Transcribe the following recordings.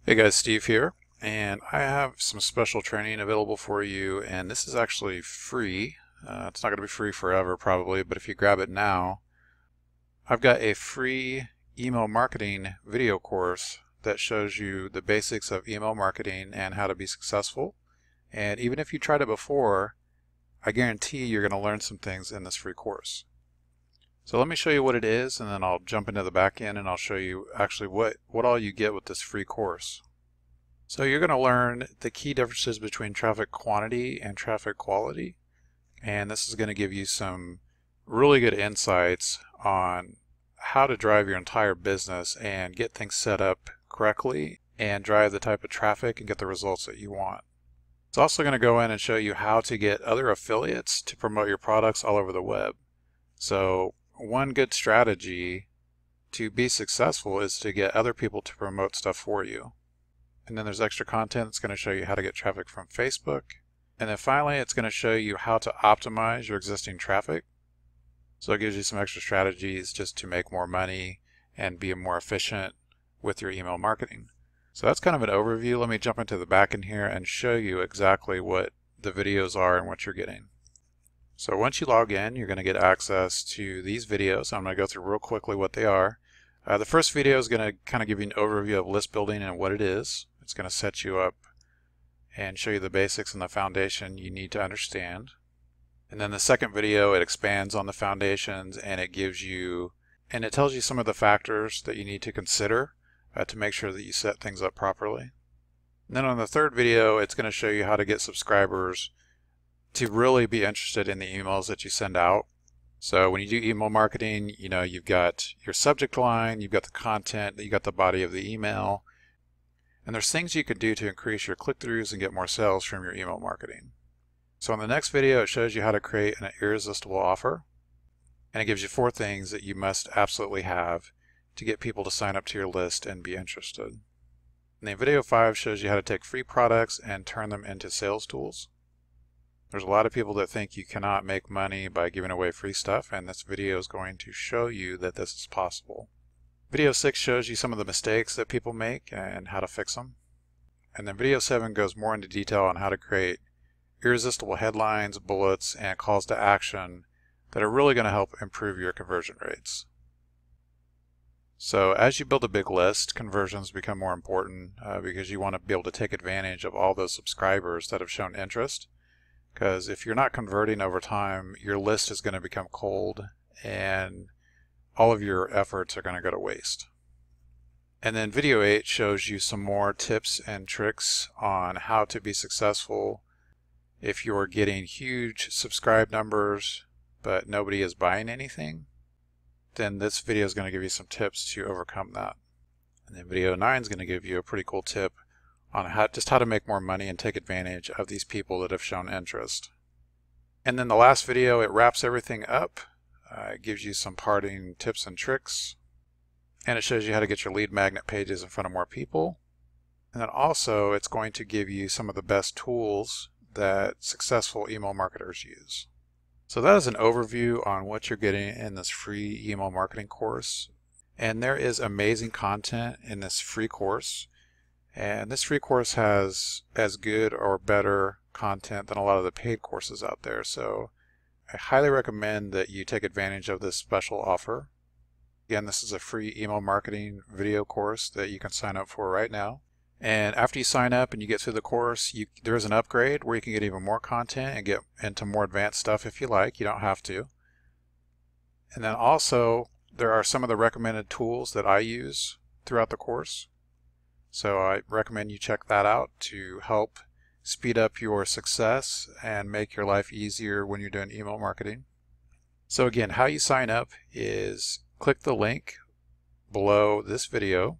Hey guys, Steve here, and I have some special training available for you, and this is actually free. It's not going to be free forever probably, but if you grab it now, I've got a free email marketing video course that shows you the basics of email marketing and how to be successful. And even if you tried it before, I guarantee you're going to learn some things in this free course. So let me show you what it is, and then I'll jump into the back end and I'll show you actually what all you get with this free course. So you're going to learn the key differences between traffic quantity and traffic quality, and this is going to give you some really good insights on how to drive your entire business and get things set up correctly and drive the type of traffic and get the results that you want. It's also going to go in and show you how to get other affiliates to promote your products all over the web. So one good strategy to be successful is to get other people to promote stuff for you. And then there's extra content that's going to show you how to get traffic from Facebook. And then finally, it's going to show you how to optimize your existing traffic. So it gives you some extra strategies just to make more money and be more efficient with your email marketing. So that's kind of an overview. Let me jump into the back end here and show you exactly what the videos are and what you're getting. So once you log in, you're going to get access to these videos. I'm going to go through real quickly what they are. The first video is going to kind of give you an overview of list building and what it is. It's going to set you up and show you the basics and the foundation you need to understand. And then the second video, it expands on the foundations and it tells you some of the factors that you need to consider to make sure that you set things up properly. And then on the third video, it's going to show you how to get subscribers to really be interested in the emails that you send out. So when you do email marketing, you've got your subject line, you've got the content, you've got the body of the email, and there's things you can do to increase your click-throughs and get more sales from your email marketing. So in the next video, it shows you how to create an irresistible offer, and it gives you 4 things that you must absolutely have to get people to sign up to your list and be interested. And then video 5 shows you how to take free products and turn them into sales tools. There's a lot of people that think you cannot make money by giving away free stuff, and this video is going to show you that this is possible. Video 6 shows you some of the mistakes that people make and how to fix them. And then video 7 goes more into detail on how to create irresistible headlines, bullets, and calls to action that are really going to help improve your conversion rates. So as you build a big list, conversions become more important because you want to be able to take advantage of all those subscribers that have shown interest. Because if you're not converting over time, your list is going to become cold and all of your efforts are going to go to waste. And then video 8 shows you some more tips and tricks on how to be successful if you're getting huge subscribe numbers but nobody is buying anything. Then this video is going to give you some tips to overcome that. And then video 9 is going to give you a pretty cool tip on how to make more money and take advantage of these people that have shown interest. And then the last video, it wraps everything up. It gives you some parting tips and tricks, and it shows you how to get your lead magnet pages in front of more people. And then also it's going to give you some of the best tools that successful email marketers use. So that is an overview on what you're getting in this free email marketing course. And there is amazing content in this free course. And this free course has as good or better content than a lot of the paid courses out there. So I highly recommend that you take advantage of this special offer. Again, this is a free email marketing video course that you can sign up for right now. And after you sign up and you get through the course, there is an upgrade where you can get even more content and get into more advanced stuff if you like. You don't have to. And then also, there are some of the recommended tools that I use throughout the course. So I recommend you check that out to help speed up your success and make your life easier when you're doing email marketing. So again, how you sign up is click the link below this video,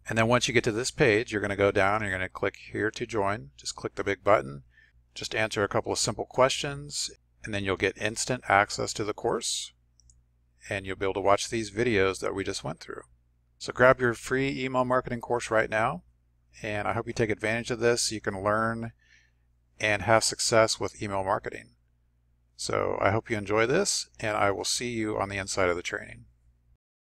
and then once you get to this page, you're going to go down and you're going to click here to join. Just click the big button, just answer a couple of simple questions, and then you'll get instant access to the course, and you'll be able to watch these videos that we just went through. So grab your free email marketing course right now, and I hope you take advantage of this so you can learn and have success with email marketing. So I hope you enjoy this, and I will see you on the inside of the training.